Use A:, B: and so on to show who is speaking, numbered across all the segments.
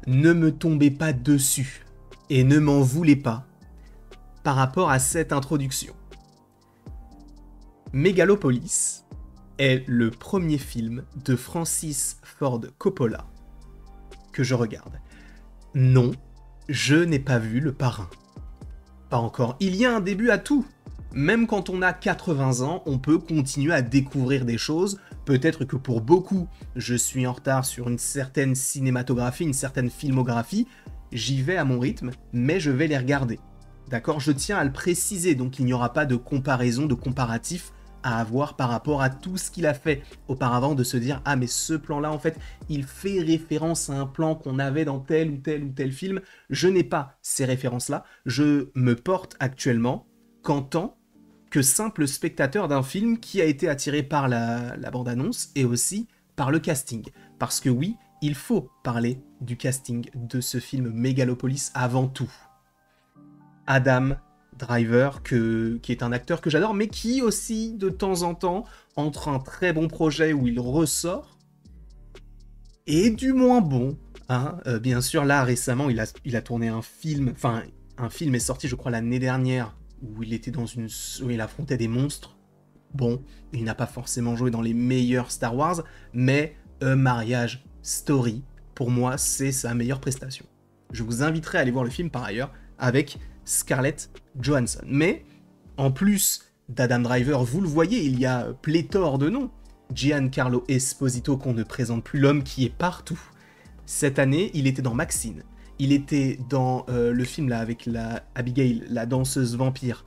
A: Ne me tombez pas dessus et ne m'en voulez pas par rapport à cette introduction. Megalopolis est le premier film de Francis Ford Coppola que je regarde. Non, je n'ai pas vu Le Parrain. Pas encore. Il y a un début à tout. Même quand on a 80 ans, on peut continuer à découvrir des choses. Peut-être que pour beaucoup, je suis en retard sur une certaine cinématographie, une certaine filmographie. J'y vais à mon rythme, mais je vais les regarder. D'accord ? Je tiens à le préciser, donc il n'y aura pas de comparaison, de comparatif à avoir par rapport à tout ce qu'il a fait auparavant, de se dire « Ah, mais ce plan-là, en fait, il fait référence à un plan qu'on avait dans tel ou tel ou tel film. » Je n'ai pas ces références-là. Je me porte actuellement qu'en tant que simple spectateur d'un film qui a été attiré par la bande-annonce et aussi par le casting. Parce que oui, il faut parler du casting de ce film Megalopolis avant tout. Adam Driver, qui est un acteur que j'adore, mais qui aussi, de temps en temps, entre un très bon projet où il ressort, et du moins bon. Hein. Bien sûr, là, récemment, il a tourné un film, enfin, un film est sorti, je crois, l'année dernière, où il était où il affrontait des monstres. Bon, il n'a pas forcément joué dans les meilleurs Star Wars, mais A Marriage Story, pour moi, c'est sa meilleure prestation. Je vous inviterai à aller voir le film par ailleurs, avec Scarlett Johansson. Mais, en plus d'Adam Driver, vous le voyez, il y a pléthore de noms. Giancarlo Esposito, qu'on ne présente plus, l'homme qui est partout. Cette année, il était dans Maxine. Il était dans le film là avec Abigail, la danseuse vampire.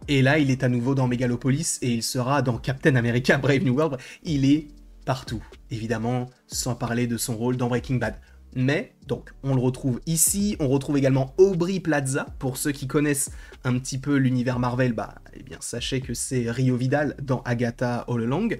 A: Et là, il est à nouveau dans Megalopolis et il sera dans Captain America Brave New World. Il est partout, évidemment, sans parler de son rôle dans Breaking Bad. Mais, donc, on le retrouve ici, on retrouve également Aubrey Plaza, pour ceux qui connaissent un petit peu l'univers Marvel, eh bien, sachez que c'est Rio Vidal dans Agatha All Along.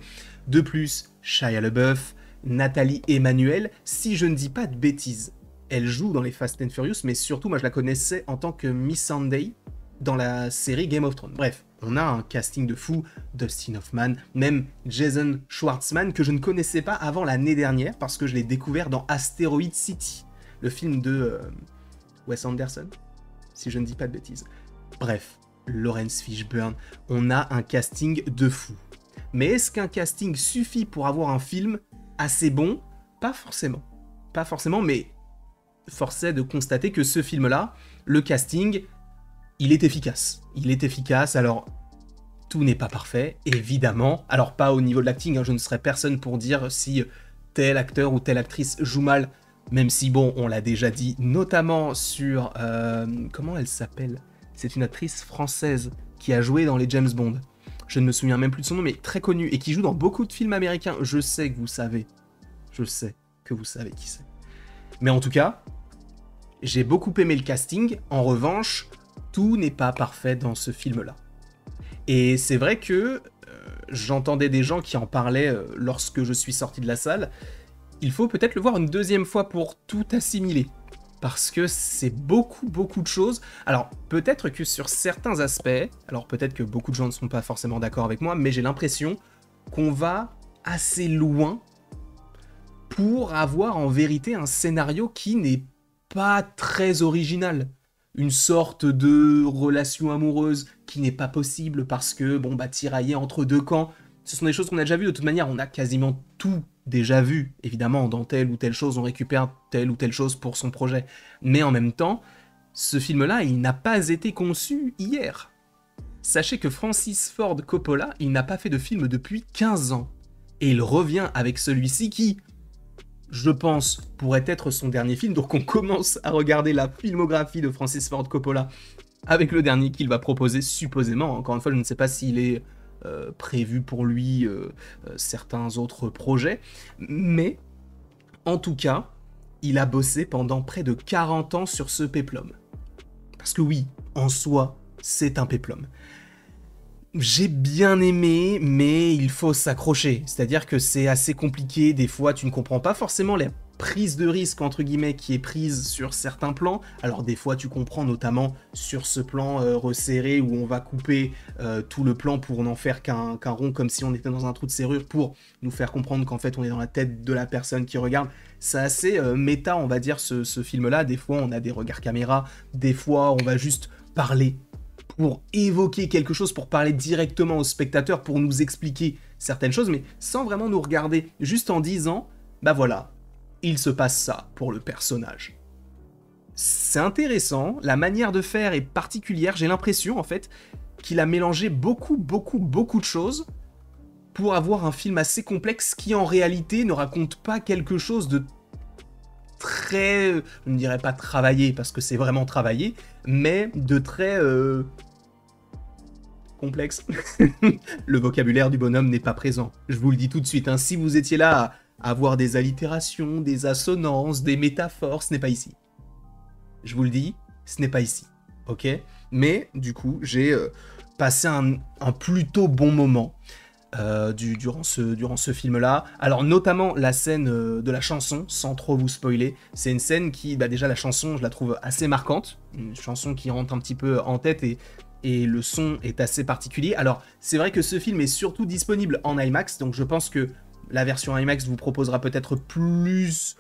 A: De plus, Shia LaBeouf, Nathalie Emmanuel, si je ne dis pas de bêtises, elle joue dans les Fast and Furious, mais surtout, moi je la connaissais en tant que Miss Sunday dans la série Game of Thrones. Bref, on a un casting de fou, Dustin Hoffman, même Jason Schwartzman, que je ne connaissais pas avant l'année dernière, parce que je l'ai découvert dans Asteroid City, le film de Wes Anderson, si je ne dis pas de bêtises. Bref, Laurence Fishburne, on a un casting de fou. Mais est-ce qu'un casting suffit pour avoir un film assez bon ? Pas forcément. Pas forcément, mais force est de constater que ce film-là, le casting, il est efficace. Il est efficace, alors tout n'est pas parfait, évidemment. Alors pas au niveau de l'acting, je ne serais personne pour dire si tel acteur ou telle actrice joue mal, même si bon, on l'a déjà dit, notamment sur... comment elle s'appelle ? C'est une actrice française qui a joué dans les James Bond. Je ne me souviens même plus de son nom, mais très connue, et qui joue dans beaucoup de films américains. Je sais que vous savez. Je sais que vous savez qui c'est. Mais en tout cas, j'ai beaucoup aimé le casting. En revanche, tout n'est pas parfait dans ce film-là. Et c'est vrai que j'entendais des gens qui en parlaient lorsque je suis sorti de la salle. Il faut peut-être le voir une deuxième fois pour tout assimiler. Parce que c'est beaucoup de choses. Alors, peut-être que sur certains aspects, alors peut-être que beaucoup de gens ne sont pas forcément d'accord avec moi, mais j'ai l'impression qu'on va assez loin pour avoir en vérité un scénario qui n'est pas très original. Une sorte de relation amoureuse qui n'est pas possible parce que, tiraillé entre deux camps, ce sont des choses qu'on a déjà vues. De toute manière, on a quasiment tout déjà vu. Évidemment, dans telle ou telle chose, on récupère telle ou telle chose pour son projet. Mais en même temps, ce film-là, il n'a pas été conçu hier. Sachez que Francis Ford Coppola, il n'a pas fait de film depuis 15 ans. Et il revient avec celui-ci qui, je pense, pourrait être son dernier film. Donc on commence à regarder la filmographie de Francis Ford Coppola avec le dernier qu'il va proposer, supposément. Encore une fois, je ne sais pas s'il est prévu pour lui certains autres projets. Mais, en tout cas, il a bossé pendant près de 40 ans sur ce péplum. Parce que oui, en soi, c'est un péplum. J'ai bien aimé, mais il faut s'accrocher. C'est-à-dire que c'est assez compliqué. Des fois, tu ne comprends pas forcément prise de risque entre guillemets qui est prise sur certains plans. Alors des fois tu comprends, notamment sur ce plan resserré où on va couper tout le plan pour n'en faire qu'un rond, comme si on était dans un trou de serrure, pour nous faire comprendre qu'en fait on est dans la tête de la personne qui regarde. C'est assez méta, on va dire, ce film là. Des fois on a des regards caméra, des fois on va juste parler pour évoquer quelque chose, pour parler directement au spectateur, pour nous expliquer certaines choses, mais sans vraiment nous regarder, juste en disant bah voilà, il se passe ça pour le personnage. C'est intéressant, la manière de faire est particulière, j'ai l'impression en fait qu'il a mélangé beaucoup de choses pour avoir un film assez complexe qui en réalité ne raconte pas quelque chose de très, je ne dirais pas travaillé parce que c'est vraiment travaillé, mais de très complexe. Le vocabulaire du bonhomme n'est pas présent, je vous le dis tout de suite, hein. Si vous étiez là à avoir des allitérations, des assonances, des métaphores, ce n'est pas ici. Je vous le dis, ce n'est pas ici, ok? Mais du coup, j'ai passé un plutôt bon moment durant ce film-là. Alors notamment la scène de la chanson, sans trop vous spoiler. C'est une scène qui, bah déjà la chanson, je la trouve assez marquante. Une chanson qui rentre un petit peu en tête et le son est assez particulier. Alors c'est vrai que ce film est surtout disponible en IMAX, donc je pense que la version IMAX vous proposera peut-être plus,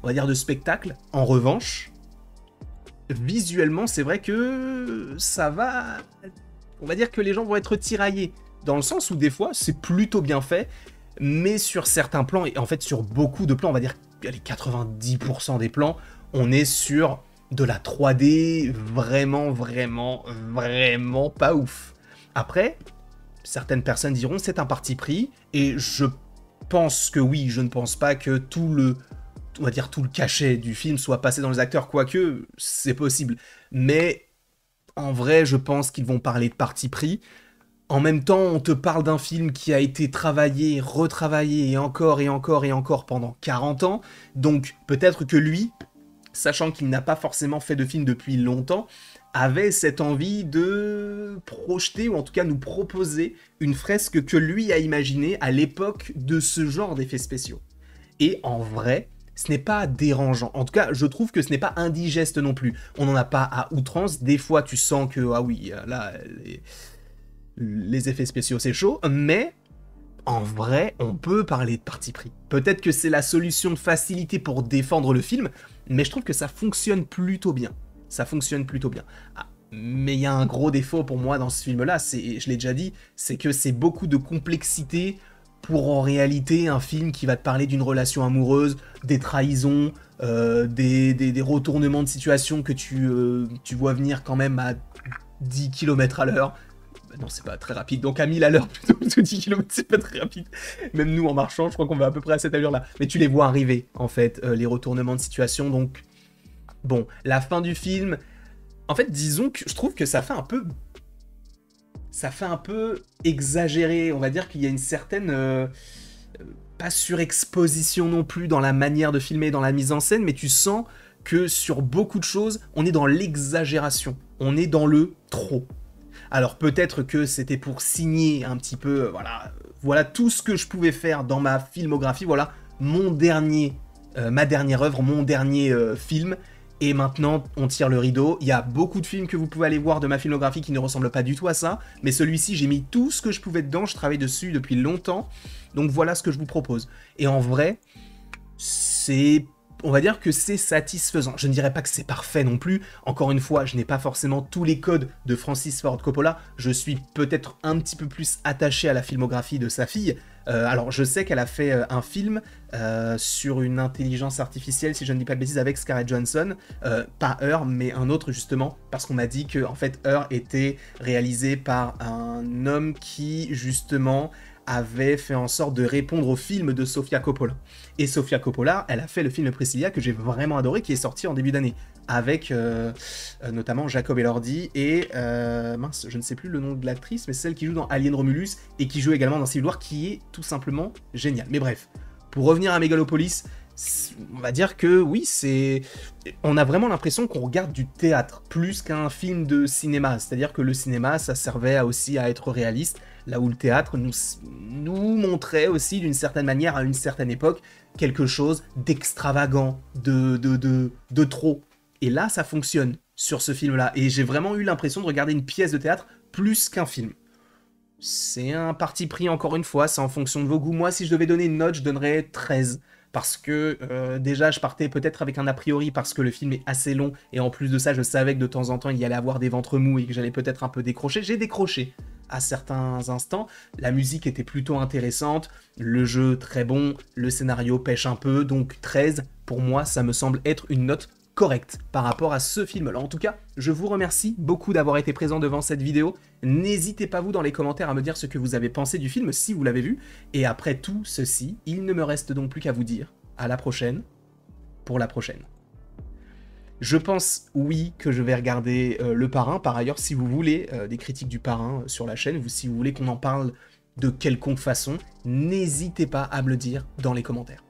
A: on va dire, de spectacle. En revanche, visuellement, c'est vrai que ça va... On va dire que les gens vont être tiraillés, dans le sens où des fois, c'est plutôt bien fait, mais sur certains plans, et en fait sur beaucoup de plans, on va dire les 90% des plans, on est sur de la 3D vraiment pas ouf. Après, certaines personnes diront c'est un parti pris, et je pense que oui, je ne pense pas que tout le cachet du film soit passé dans les acteurs, quoique c'est possible. Mais en vrai, je pense qu'ils vont parler de parti pris. En même temps, on te parle d'un film qui a été travaillé, retravaillé et encore pendant 40 ans. Donc peut-être que lui, sachant qu'il n'a pas forcément fait de film depuis longtemps, avait cette envie de projeter, ou en tout cas nous proposer, une fresque que lui a imaginée à l'époque de ce genre d'effets spéciaux. Et en vrai, ce n'est pas dérangeant. En tout cas, je trouve que ce n'est pas indigeste non plus. On n'en a pas à outrance. Des fois, tu sens que, ah oui, là, les effets spéciaux, c'est chaud. Mais, en vrai, on peut parler de parti pris. Peut-être que c'est la solution de facilité pour défendre le film, mais je trouve que ça fonctionne plutôt bien. Ça fonctionne plutôt bien. Ah, mais il y a un gros défaut pour moi dans ce film-là, je l'ai déjà dit, c'est que c'est beaucoup de complexité pour en réalité un film qui va te parler d'une relation amoureuse, des trahisons, des retournements de situation que tu vois venir quand même à 10 km à l'heure. Non, c'est pas très rapide, donc à 1000 à l'heure plutôt, parce que 10 km c'est pas très rapide. Même nous en marchant, je crois qu'on va à peu près à cette allure-là. Mais tu les vois arriver, en fait, les retournements de situation, donc... Bon, la fin du film... En fait, disons que je trouve que ça fait un peu exagéré. On va dire qu'il y a une certaine... pas surexposition non plus dans la manière de filmer, dans la mise en scène, mais tu sens que sur beaucoup de choses, on est dans l'exagération. On est dans le trop. Alors peut-être que c'était pour signer un petit peu... Voilà tout ce que je pouvais faire dans ma filmographie. Voilà ma dernière œuvre, mon dernier film. Et maintenant, on tire le rideau. Il y a beaucoup de films que vous pouvez aller voir de ma filmographie qui ne ressemblent pas du tout à ça. Mais celui-ci, j'ai mis tout ce que je pouvais dedans. Je travaille dessus depuis longtemps. Donc voilà ce que je vous propose. Et en vrai, on va dire que c'est satisfaisant. Je ne dirais pas que c'est parfait non plus. Encore une fois, je n'ai pas forcément tous les codes de Francis Ford Coppola. Je suis peut-être un petit peu plus attaché à la filmographie de sa fille. Alors, je sais qu'elle a fait un film sur une intelligence artificielle, si je ne dis pas de bêtises, avec Scarlett Johansson. Pas Her, mais un autre, justement, parce qu'on m'a dit que, en fait, Her était réalisé par un homme qui, justement, avait fait en sorte de répondre au film de Sofia Coppola. Et Sofia Coppola, elle a fait le film Priscilla que j'ai vraiment adoré, qui est sorti en début d'année, avec notamment Jacob Elordi et mince, je ne sais plus le nom de l'actrice, mais c'est celle qui joue dans Alien Romulus et qui joue également dans Civil War, qui est tout simplement génial. Mais bref, pour revenir à Megalopolis, on va dire que oui, on a vraiment l'impression qu'on regarde du théâtre plus qu'un film de cinéma. C'est-à-dire que le cinéma, ça servait aussi à être réaliste. là où le théâtre nous montrait aussi d'une certaine manière, à une certaine époque, quelque chose d'extravagant, de trop. Et là, ça fonctionne sur ce film-là. Et j'ai vraiment eu l'impression de regarder une pièce de théâtre plus qu'un film. C'est un parti pris, encore une fois, c'est en fonction de vos goûts. Moi, si je devais donner une note, je donnerais 13. Parce que déjà, je partais peut-être avec un a priori parce que le film est assez long. Et en plus de ça, je savais que de temps en temps, il y allait avoir des ventres mous et que j'allais peut-être un peu décrocher. J'ai décroché à certains instants. La musique était plutôt intéressante. Le jeu, très bon. Le scénario pêche un peu. Donc 13, pour moi, ça me semble être une note correcte par rapport à ce film-là. En tout cas, je vous remercie beaucoup d'avoir été présent devant cette vidéo. N'hésitez pas vous dans les commentaires à me dire ce que vous avez pensé du film si vous l'avez vu. Et après tout ceci, il ne me reste donc plus qu'à vous dire à la prochaine pour la prochaine. Je pense, oui, que je vais regarder Le Parrain. Par ailleurs, si vous voulez des critiques du Parrain sur la chaîne, ou si vous voulez qu'on en parle de quelconque façon, n'hésitez pas à me le dire dans les commentaires.